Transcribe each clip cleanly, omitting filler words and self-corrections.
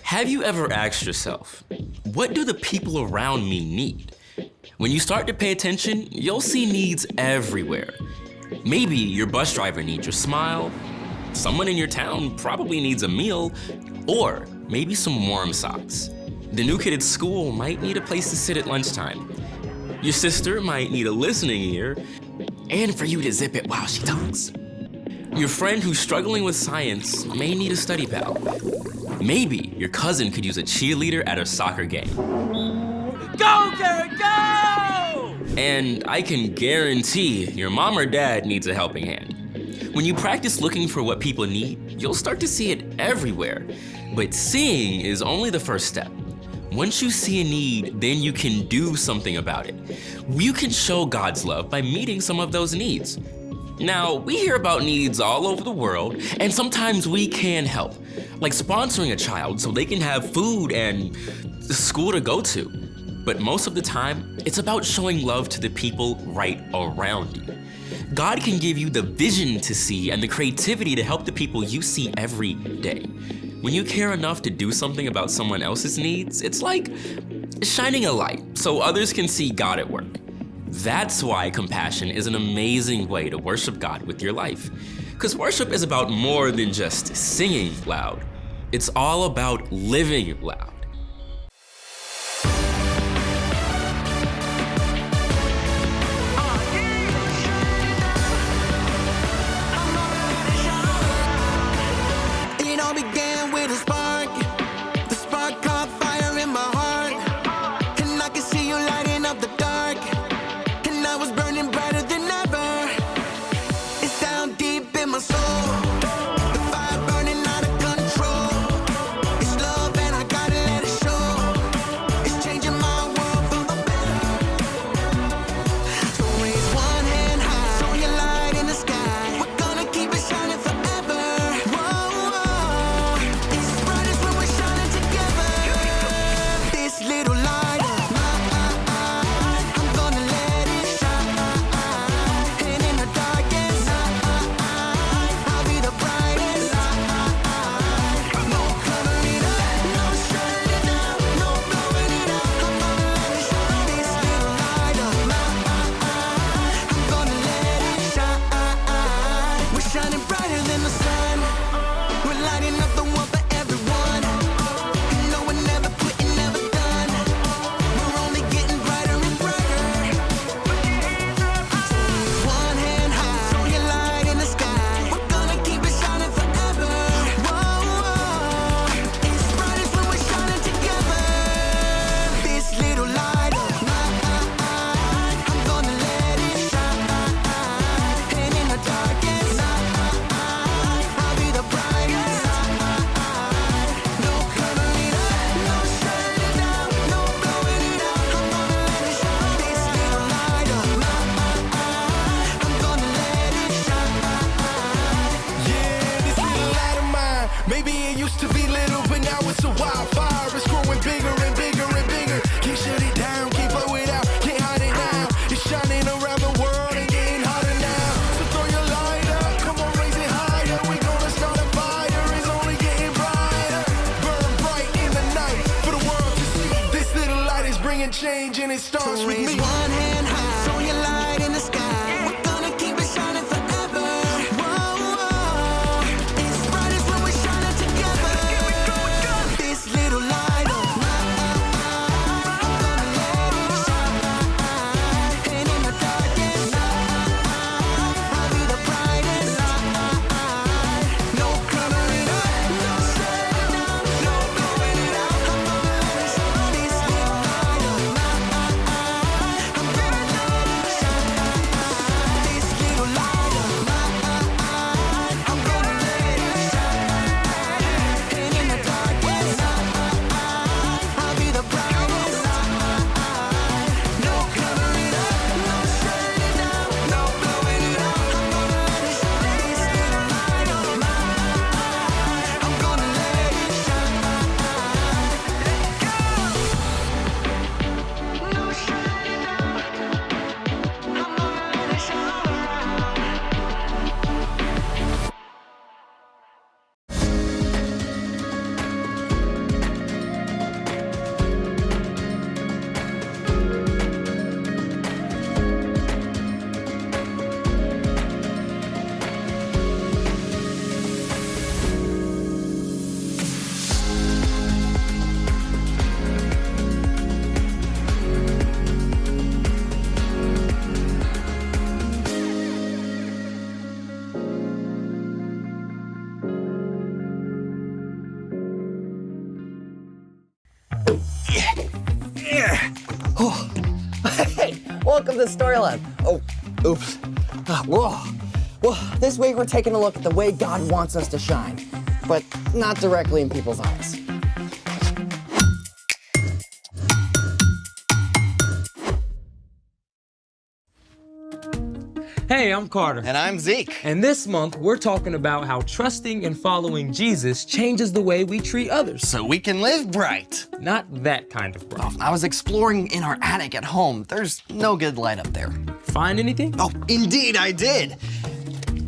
Have you ever asked yourself, what do the people around me need? When you start to pay attention, you'll see needs everywhere. Maybe your bus driver needs your smile, someone in your town probably needs a meal, or maybe some warm socks. The new kid at school might need a place to sit at lunchtime. Your sister might need a listening ear, and for you to zip it while she talks. Your friend who's struggling with science may need a study pal. Maybe your cousin could use a cheerleader at a soccer game. Go, Garrett, go! And I can guarantee your mom or dad needs a helping hand. When you practice looking for what people need, you'll start to see it everywhere. But seeing is only the first step. Once you see a need, then you can do something about it. You can show God's love by meeting some of those needs. Now, we hear about needs all over the world, and sometimes we can help, like sponsoring a child so they can have food and school to go to. But most of the time, it's about showing love to the people right around you. God can give you the vision to see and the creativity to help the people you see every day. When you care enough to do something about someone else's needs, it's like shining a light so others can see God at work. That's why compassion is an amazing way to worship God with your life. Because worship is about more than just singing loud. It's all about living loud. It all began with a spark. The spark caught fire in my heart. And I can see you lighting up the dark. And I was burning brighter than ever. It's down deep in my soul. The fire burning out of control. It's love and I gotta let it show. It's changing my world for the better. So raise one hand high. Show your light in the sky. We're gonna keep it shining forever. Whoa, whoa. It's brightest when we're shining together. This little light of mine, I'm gonna let it shine. And in the darkest, I'll be the brightest. No covering it up, no shutting it down, no blowing it out. I'm gonna let it shine. This little light of mine, I'm gonna let it shine. We're shining brighter than the sun. We're lighting up the world for everyone. No, we're never quitting, never done. We're only getting brighter and brighter. One hand high, show your light in the sky. We're gonna keep it shining forever. Whoa, whoa. It's brightest when we're shining together. This little light of mine, I'm gonna let it shine. And in the darkest, I'll be the brightest. No covering it up, no shutting it down, no blowing it out. I'm gonna let it shine. This little light of mine, I'm gonna let it shine. Yeah, this little light of mine. Maybe it used to be little, but now it's a wildfire. It's growing bigger and bigger and bigger. Can't shut it down, can't blow it out, can't hide it now. It's shining around the world and getting hotter now. So throw your light up, come on, raise it higher. We gonna start a fire, it's only getting brighter. Burn bright in the night, bringing change, and it starts So with raise me. one hand high, so your light in the sky. We're gonna keep it shining forever. Whoa, whoa. It's brightest when we're shining together. This little light of mine, I'm gonna let it shine. And in the darkest night, I'll be the brightest light. No covering up, no shutting down, no blowing it out. I'm gonna let it shine. This little light of mine, I'm gonna let it shine. This little light of mine, I'm gonna let it shine. And in the darkest night, I'll be the brightest light. No covering up, no shutting it down, no blowing it out. I'm gonna let it shine. This little light of mine, I'm gonna let it shine. No shutting it down, I'm gonna let it shine. Hey, welcome to Storyland. Oh, oops. Whoa. Well, this week we're taking a look at the way God wants us to shine, but not directly in people's eyes. Hey, I'm Carter. And I'm Zeke. And this month, we're talking about how trusting and following Jesus changes the way we treat others. So we can live bright. Not that kind of bright. I was exploring in our attic at home. There's no good light up there. Find anything? Oh, indeed I did.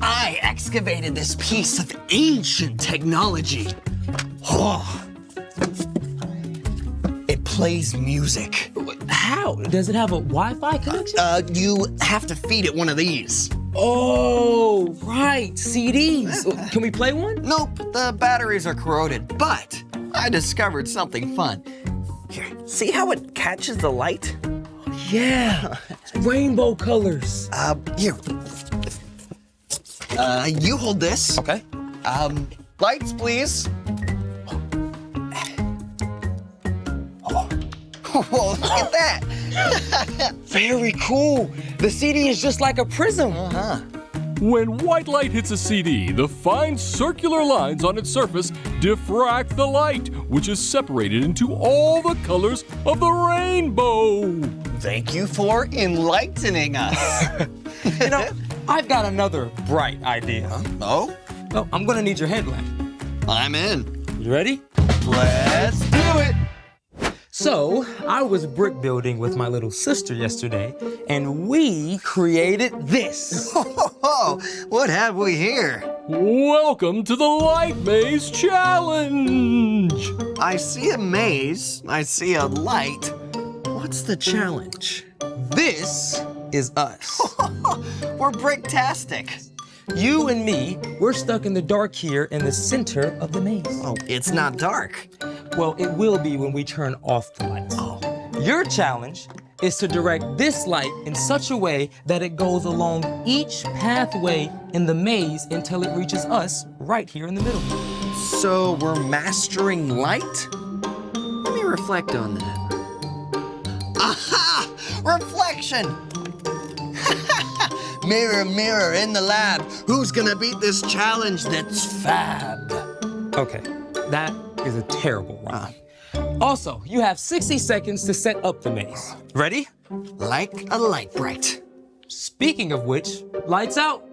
I excavated this piece of ancient technology. Oh. It plays music. How? Does it have a Wi-Fi connection? You have to feed it one of these. Oh, right, CDs. Can we play one? Nope, the batteries are corroded, but I discovered something fun. Here, see how it catches the light? Yeah, rainbow colors. Here. You hold this. Okay. Lights, please. Oh, look at that. Very cool. The CD is just like a prism. When white light hits a CD, the fine circular lines on its surface diffract the light, which is separated into all the colors of the rainbow. Thank you for enlightening us. You know, I've got another bright idea. Oh, Oh, I'm gonna need your headlamp. I'm in. You ready? Let's do it. So, I was brick building with my little sister yesterday, and we created this. Oh, what have we here? Welcome to the Light Maze Challenge! I see a maze. I see a light. What's the challenge? This is us. We're bricktastic. You and me, we're stuck in the dark here in the center of the maze. Oh, it's not dark. Well, it will be when we turn off the lights. Oh. Your challenge is to direct this light in such a way that it goes along each pathway in the maze until it reaches us right here in the middle. So we're mastering light? Let me reflect on that. Aha! Reflection! Mirror, mirror in the lab, who's gonna beat this challenge that's fab? Okay, that is a terrible rhyme. Also, you have 60 seconds to set up the maze. Ready? Like a light bright. Speaking of which, lights out.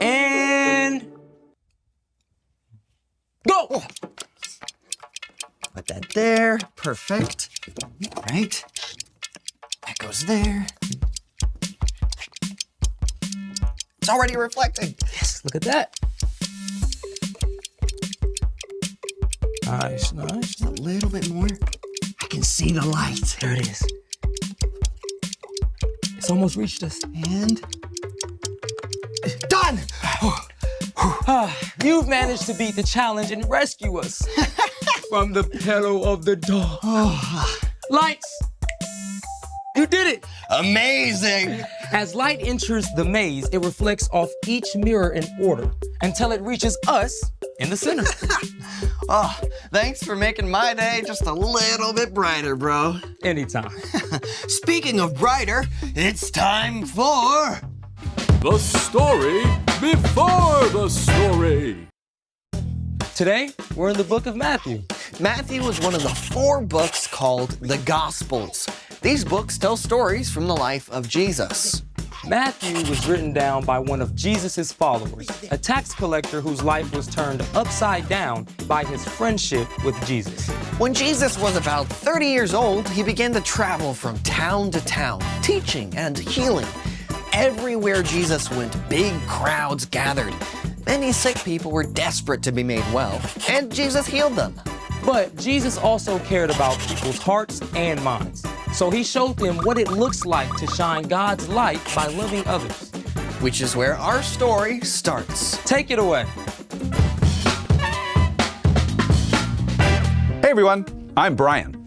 And go! Put that there, perfect. Right. That goes there. It's already reflecting. Yes, look at that. Nice, nice. Just a little bit more. I can see the light. There it is. It's almost reached us. And done! You've managed to beat the challenge and rescue us from the peril of the dark. Lights! You did it! Amazing! As light enters the maze, it reflects off each mirror in order until it reaches us in the center. Oh, thanks for making my day just a little bit brighter, bro. Anytime. Speaking of brighter, it's time for... The story before the story. Today, we're in the book of Matthew. Matthew was one of the 4 books called the Gospels. These books tell stories from the life of Jesus. Matthew was written down by one of Jesus' followers, a tax collector whose life was turned upside down by his friendship with Jesus. When Jesus was about 30 years old, he began to travel from town to town, teaching and healing. Everywhere Jesus went, big crowds gathered. Many sick people were desperate to be made well, and Jesus healed them. But Jesus also cared about people's hearts and minds. So he showed them what it looks like to shine God's light by loving others. Which is where our story starts. Take it away. Hey everyone, I'm Brian.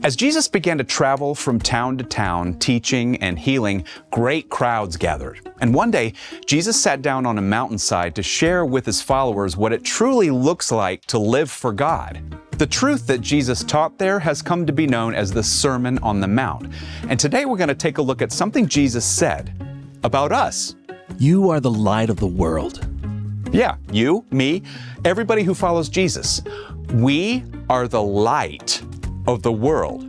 As Jesus began to travel from town to town, teaching and healing, great crowds gathered. And one day, Jesus sat down on a mountainside to share with his followers what it truly looks like to live for God. The truth that Jesus taught there has come to be known as the Sermon on the Mount. And today we're going to take a look at something Jesus said about us. You are the light of the world. Yeah, you, me, everybody who follows Jesus. We are the light of the world.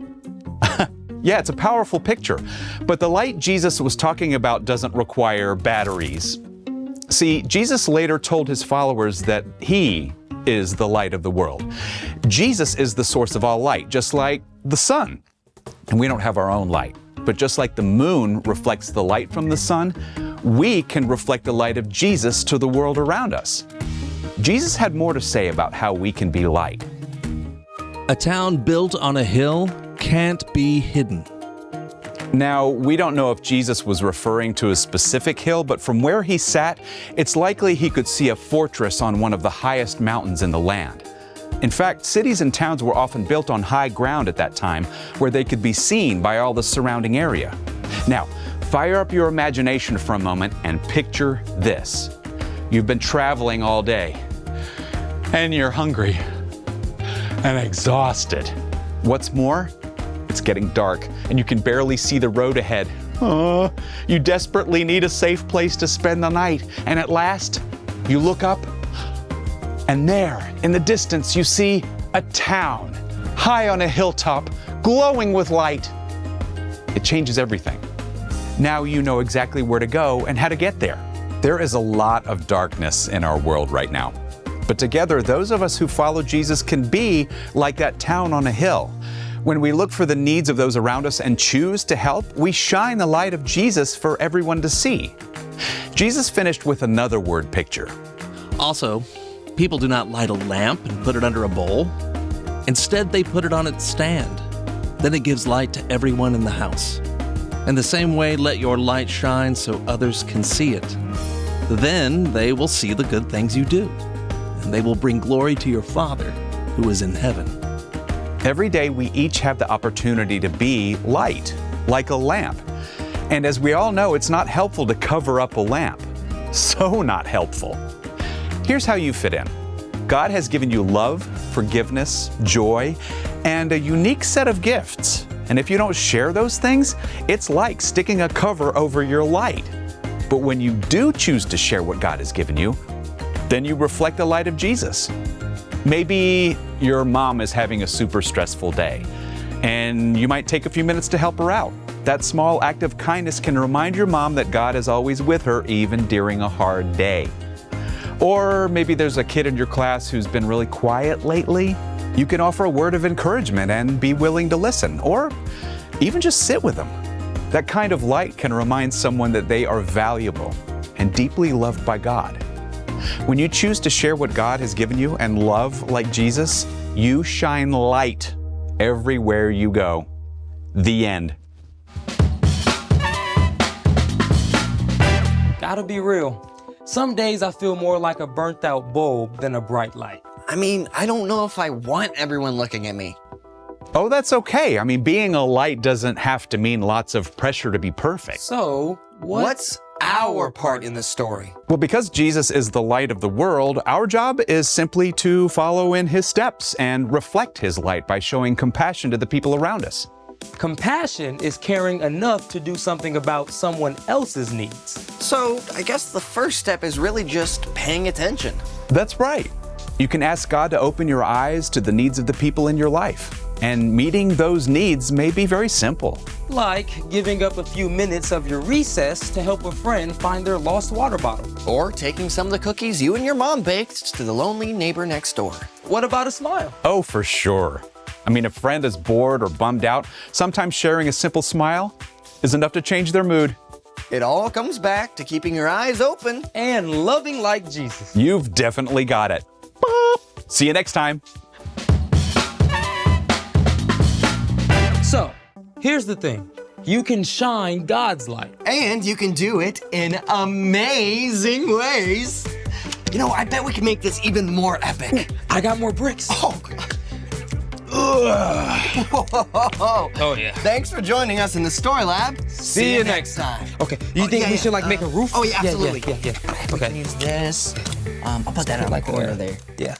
Yeah, it's a powerful picture. But the light Jesus was talking about doesn't require batteries. See, Jesus later told his followers that he is the light of the world. Jesus is the source of all light, just like the sun. And we don't have our own light. But just like the moon reflects the light from the sun, we can reflect the light of Jesus to the world around us. Jesus had more to say about how we can be light. A town built on a hill can't be hidden. Now, we don't know if Jesus was referring to a specific hill, but from where he sat, it's likely he could see a fortress on one of the highest mountains in the land. In fact, cities and towns were often built on high ground at that time, where they could be seen by all the surrounding area. Now, fire up your imagination for a moment and picture this. You've been traveling all day, and you're hungry and exhausted. What's more, it's getting dark and you can barely see the road ahead. You desperately need a safe place to spend the night. And at last, you look up and there in the distance you see a town high on a hilltop, glowing with light. It changes everything. Now you know exactly where to go and how to get there. There is a lot of darkness in our world right now. But together, those of us who follow Jesus can be like that town on a hill. When we look for the needs of those around us and choose to help, we shine the light of Jesus for everyone to see. Jesus finished with another word picture. Also, people do not light a lamp and put it under a bowl. Instead, they put it on its stand. Then it gives light to everyone in the house. In the same way, let your light shine so others can see it. Then they will see the good things you do, and they will bring glory to your Father who is in heaven. Every day we each have the opportunity to be light, like a lamp. And as we all know, it's not helpful to cover up a lamp. So not helpful. Here's how you fit in. God has given you love, forgiveness, joy, and a unique set of gifts. And if you don't share those things, it's like sticking a cover over your light. But when you do choose to share what God has given you, then you reflect the light of Jesus. Maybe your mom is having a super stressful day, and you might take a few minutes to help her out. That small act of kindness can remind your mom that God is always with her, even during a hard day. Or maybe there's a kid in your class who's been really quiet lately. You can offer a word of encouragement and be willing to listen, or even just sit with them. That kind of light can remind someone that they are valuable and deeply loved by God. When you choose to share what God has given you and love like Jesus, you shine light everywhere you go. The end. Gotta be real. Some days I feel more like a burnt out bulb than a bright light. I mean, I don't know if I want everyone looking at me. Oh, that's okay. I mean, being a light doesn't have to mean lots of pressure to be perfect. So, What's our part in the story? Well, because Jesus is the light of the world, our job is simply to follow in his steps and reflect his light by showing compassion to the people around us. Compassion is caring enough to do something about someone else's needs. So, I guess the first step is really just paying attention. That's right. You can ask God to open your eyes to the needs of the people in your life. And meeting those needs may be very simple. Like giving up a few minutes of your recess to help a friend find their lost water bottle. Or taking some of the cookies you and your mom baked to the lonely neighbor next door. What about a smile? Oh, for sure. I mean, if a friend is bored or bummed out, sometimes sharing a simple smile is enough to change their mood. It all comes back to keeping your eyes open. And loving like Jesus. You've definitely got it. Boop. See you next time. So, here's the thing. You can shine God's light. And you can do it in amazing ways. You know, I bet we can make this even more epic. I got more bricks. Oh, Oh, yeah. Thanks for joining us in the Story Lab. See you next time. Okay, you think we should make a roof? Oh, yeah, absolutely. Yeah. We Okay. can use this. I'll put that on the corner there. Yeah.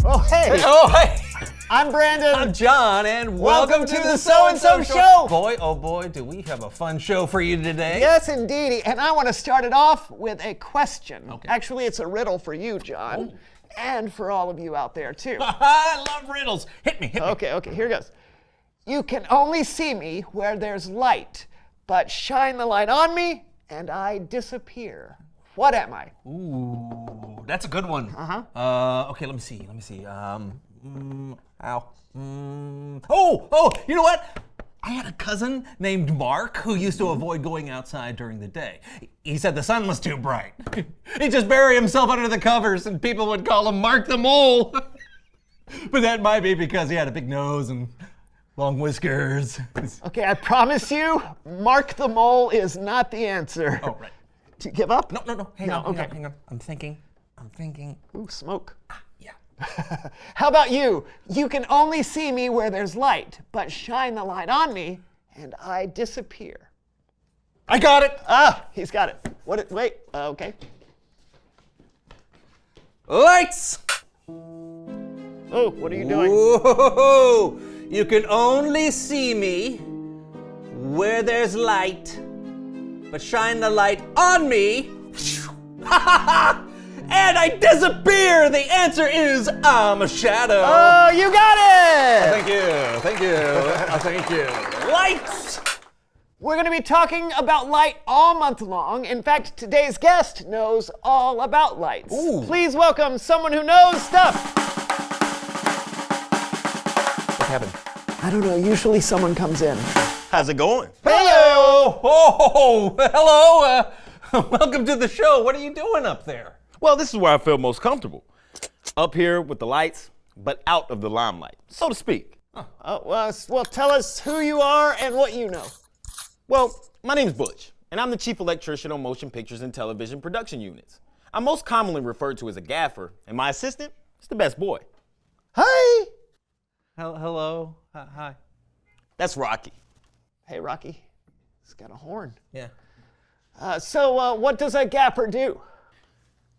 Oh, hey. Oh, hey. I'm Brandon. I'm John, and welcome to the So-and-So Show. Boy, oh boy, do we have a fun show for you today. Yes, indeedy. And I want to start it off with a question. Okay. Actually, it's a riddle for you, John, and for all of you out there, too. I love riddles. Hit me. Okay, here goes. You can only see me where there's light, but shine the light on me, and I disappear. What am I? Ooh, that's a good one. Okay, let me see. Oh, you know what? I had a cousin named Mark who used to avoid going outside during the day. He said the sun was too bright. He'd just bury himself under the covers and people would call him Mark the Mole. But that might be because he had a big nose and long whiskers. Okay, I promise you, Mark the Mole is not the answer. Oh, right. Do you give up? No, hang on. I'm thinking. Ooh, smoke. Yeah. How about you? You can only see me where there's light, but shine the light on me, and I disappear. I got it. Ah, he's got it. Wait, okay. Lights. Oh, what are you doing? Whoa, you can only see me where there's light, but shine the light on me, and I disappear. The answer is I'm a shadow. Oh, you got it! Thank you. Lights! We're going to be talking about light all month long. In fact, today's guest knows all about lights. Ooh. Please welcome someone who knows stuff. happened? I don't know. Usually someone comes in. How's it going? Hello! Oh, hello! Welcome to the show. What are you doing up there? Well, this is where I feel most comfortable. Up here with the lights, but out of the limelight, so to speak. Well, tell us who you are and what you know. Well, my name's Butch, and I'm the chief electrician on motion pictures and television production units. I'm most commonly referred to as a gaffer, and my assistant is the best boy. Hi! Hello? Hi. That's Rocky. Hey, Rocky. He's got a horn. Yeah. So what does a gaffer do?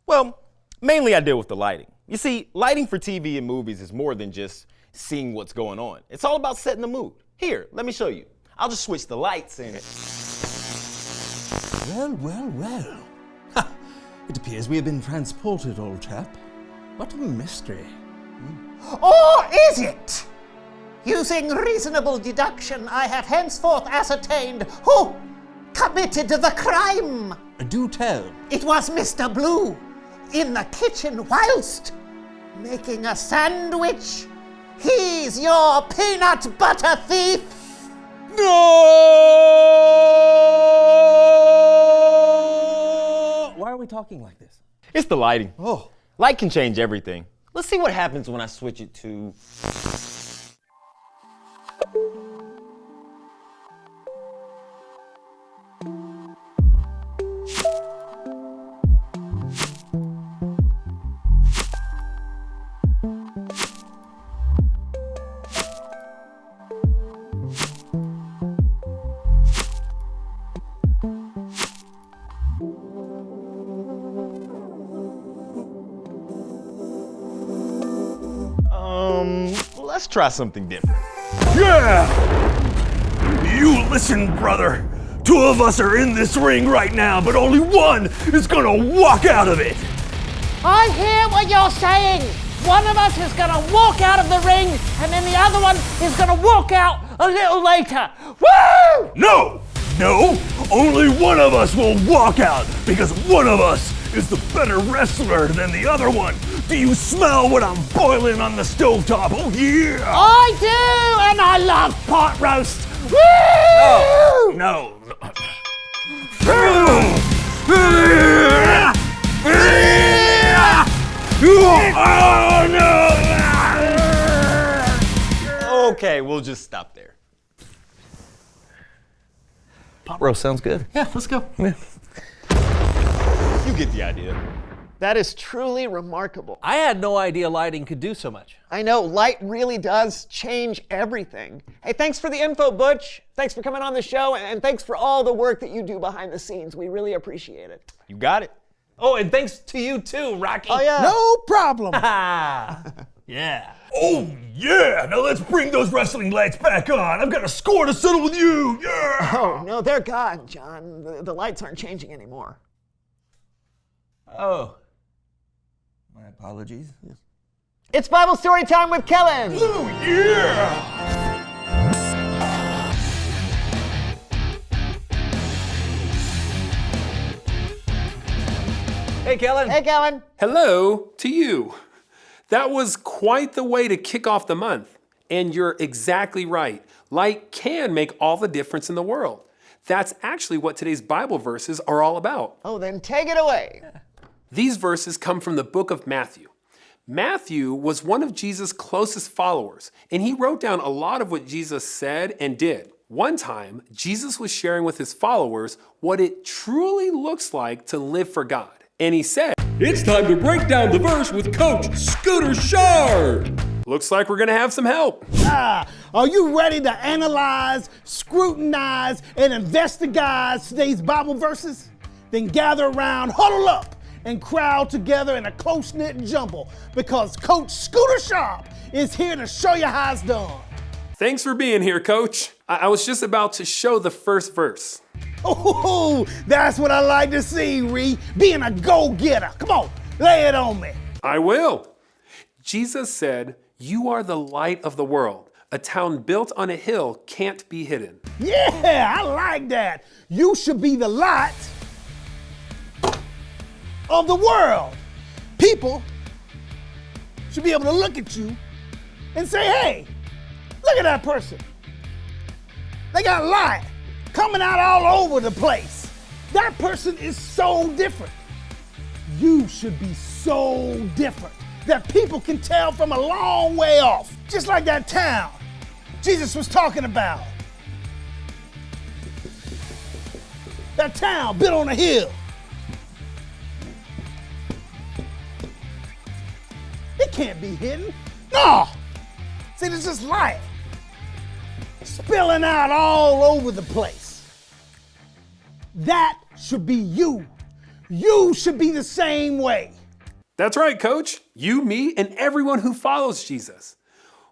Well, mainly I deal with the lighting. You see, lighting for TV and movies is more than just seeing what's going on. It's all about setting the mood. Here, let me show you. I'll just switch the lights and... Well. Ha! It appears we have been transported, old chap. What a mystery. Or is it? Using reasonable deduction, I have henceforth ascertained who committed the crime. Do tell. It was Mr. Blue in the kitchen whilst making a sandwich. He's your peanut butter thief. No! Why are we talking like this? It's the lighting. Oh. Light can change everything. Let's see what happens when I switch it to... Let's try something different. Yeah! You listen, brother. Two of us are in this ring right now, but only one is gonna walk out of it. I hear what you're saying. One of us is gonna walk out of the ring, and then the other one is gonna walk out a little later. Woo! No! Only one of us will walk out because one of us is the better wrestler than the other one. Do you smell what I'm boiling on the stovetop? Oh, yeah! I do, and I love pot roast. Woo! No. Okay, we'll just stop there. Pot roast sounds good. Yeah, let's go. You get the idea. That is truly remarkable. I had no idea lighting could do so much. I know, light really does change everything. Hey, thanks for the info, Butch. Thanks for coming on the show, and thanks for all the work that you do behind the scenes. We really appreciate it. You got it. Oh, and thanks to you too, Rocky. Oh, yeah. No problem. Yeah. Oh, yeah! Now let's bring those wrestling lights back on. I've got a score to settle with you. Yeah! Oh, no, they're gone, John. The lights aren't changing anymore. Oh. My apologies. It's Bible story time with Kellen. Oh, yeah! Hey, Kellen. Hey, Kellen. Hello to you. That was quite the way to kick off the month. And you're exactly right. Light can make all the difference in the world. That's actually what today's Bible verses are all about. Oh, then take it away. These verses come from the book of Matthew. Matthew was one of Jesus' closest followers, and he wrote down a lot of what Jesus said and did. One time, Jesus was sharing with his followers what it truly looks like to live for God. And he said, It's time to break down the verse with Coach Scooter Shard. Looks like we're gonna have some help. Are you ready to analyze, scrutinize, and investigate today's Bible verses? Then gather around, huddle up, and crowd together in a close-knit jumble because Coach Scooter Sharp is here to show you how it's done. Thanks for being here, Coach. I was just about to show the first verse. Oh, that's what I like to see, Ree. Being a go-getter. Come on, lay it on me. I will. Jesus said, "You are the light of the world. A town built on a hill can't be hidden." Yeah, I like that. You should be the light of the world. People should be able to look at you and say, hey, Look at that person. They got light coming out all over the place. That person is so different. You should be so different that people can tell from a long way off. Just like that town Jesus was talking about. That town built on a hill. It can't be hidden. No. See, there's just light spilling out all over the place. That should be you. You should be the same way. That's right, Coach. You, me, and everyone who follows Jesus.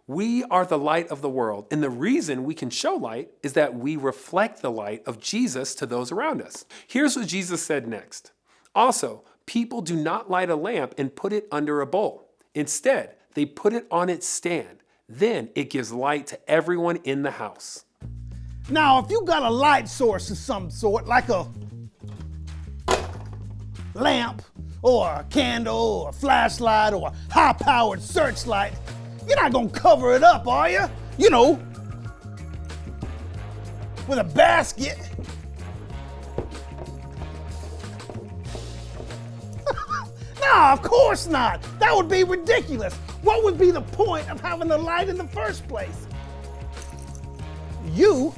We are the light of the world, and the reason we can show light is that we reflect the light of Jesus to those around us. Here's what Jesus said next. Also, people do not light a lamp and put it under a bowl. Instead, they put it on its stand. Then it gives light to everyone in the house. Now, if you got a light source of some sort, like a lamp, or a candle, or a flashlight, or a high-powered searchlight, you're not gonna cover it up, are you? You know, with a basket. No, of course not. That would be ridiculous. What would be the point of having the light in the first place? You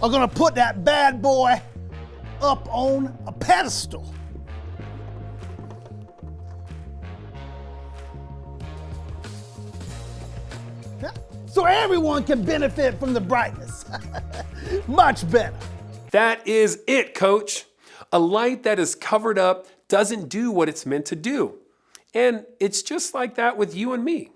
are gonna put that bad boy up on a pedestal. So everyone can benefit from the brightness. Much better. That is it, Coach. A light that is covered up doesn't do what it's meant to do. And it's just like that with you and me.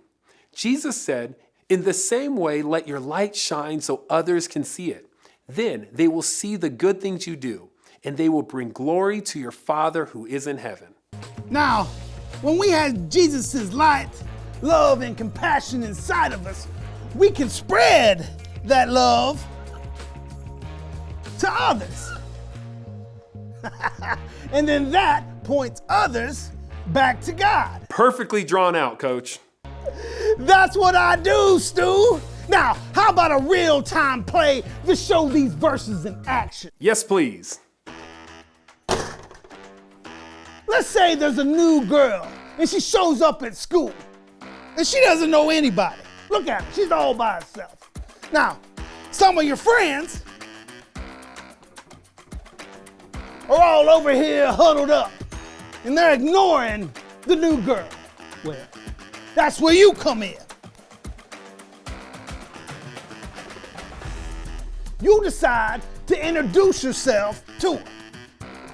Jesus said, in the same way, let your light shine so others can see it. Then they will see the good things you do, and they will bring glory to your Father who is in heaven. Now, when we have Jesus' light, love, and compassion inside of us, we can spread that love to others. And then that points others back to God. Perfectly drawn out, Coach. That's what I do, Stu. Now, how about a real-time play to show these verses in action? Yes, please. Let's say there's a new girl and she shows up at school and she doesn't know anybody. Look at her, she's all by herself. Now, some of your friends are all over here huddled up and they're ignoring the new girl. Well, that's where you come in. You decide to introduce yourself to her.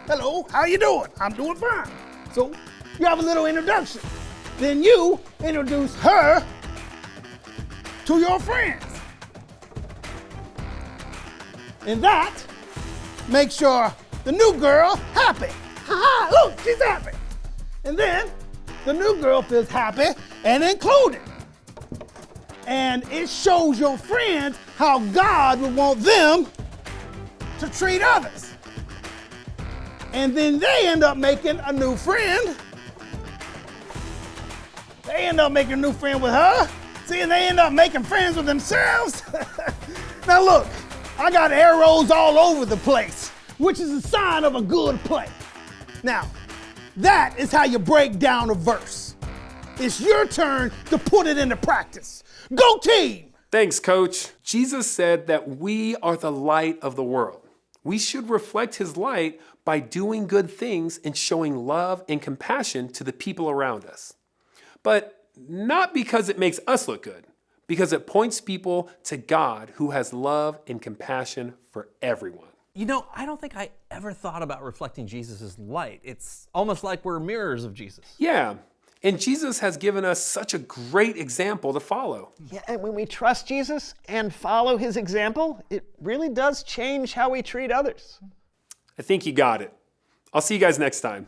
Hello, how you doing? I'm doing fine. So you have a little introduction. Then you introduce her to your friends. And that makes the new girl happy. Ha ha, look, she's happy. And then the new girl feels happy and included. And it shows your friends how God would want them to treat others. And then they end up making a new friend. They end up making a new friend with her. See, and they end up making friends with themselves. Now look, I got arrows all over the place, which is a sign of a good play. Now, that is how you break down a verse. It's your turn to put it into practice. Go team! Thanks, Coach. Jesus said that we are the light of the world. We should reflect his light by doing good things and showing love and compassion to the people around us. But not because it makes us look good, because it points people to God who has love and compassion for everyone. You know, I don't think I ever thought about reflecting Jesus' light. It's almost like we're mirrors of Jesus. Yeah, and Jesus has given us such a great example to follow. Yeah, and when we trust Jesus and follow his example, it really does change how we treat others. I think you got it. I'll see you guys next time.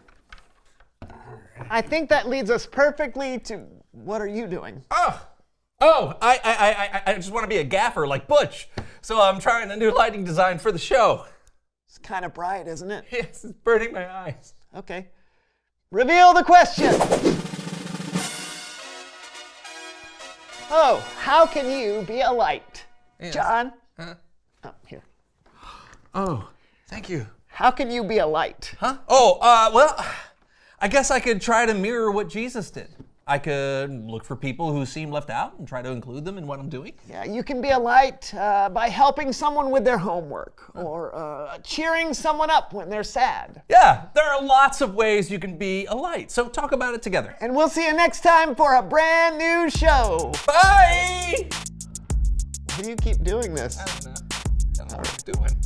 I think that leads us perfectly to what are you doing? I just want to be a gaffer like Butch. So I'm trying a new lighting design for the show. It's kind of bright, isn't it? Yes, it's burning my eyes. Okay. Reveal the question. Oh, how can you be a light? Yes. John. Huh? Oh, here. Oh, thank you. How can you be a light? Huh? Oh, well, I guess I could try to mirror what Jesus did. I could look for people who seem left out and try to include them in what I'm doing. Yeah, you can be a light by helping someone with their homework or cheering someone up when they're sad. Yeah, there are lots of ways you can be a light, so talk about it together. And we'll see you next time for a brand new show. Bye! Why do you keep doing this? I don't know. I don't know what I'm doing.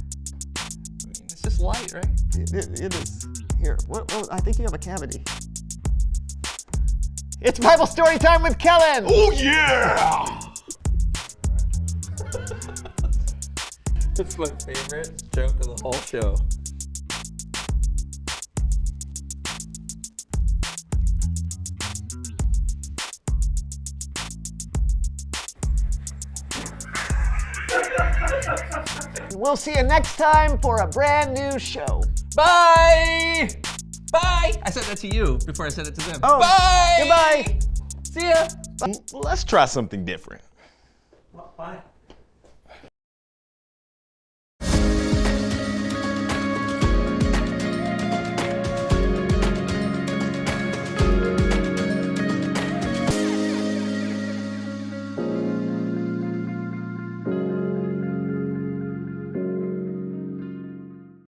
I mean, it's just light, right? It is. Here, I think you have a cavity. It's Bible story time with Kellen. Oh yeah! That's my favorite joke of the whole show. We'll see you next time for a brand new show. Bye! Bye! I said that to you before I said it to them. Oh, bye! Goodbye. See ya! Let's try something different. Bye.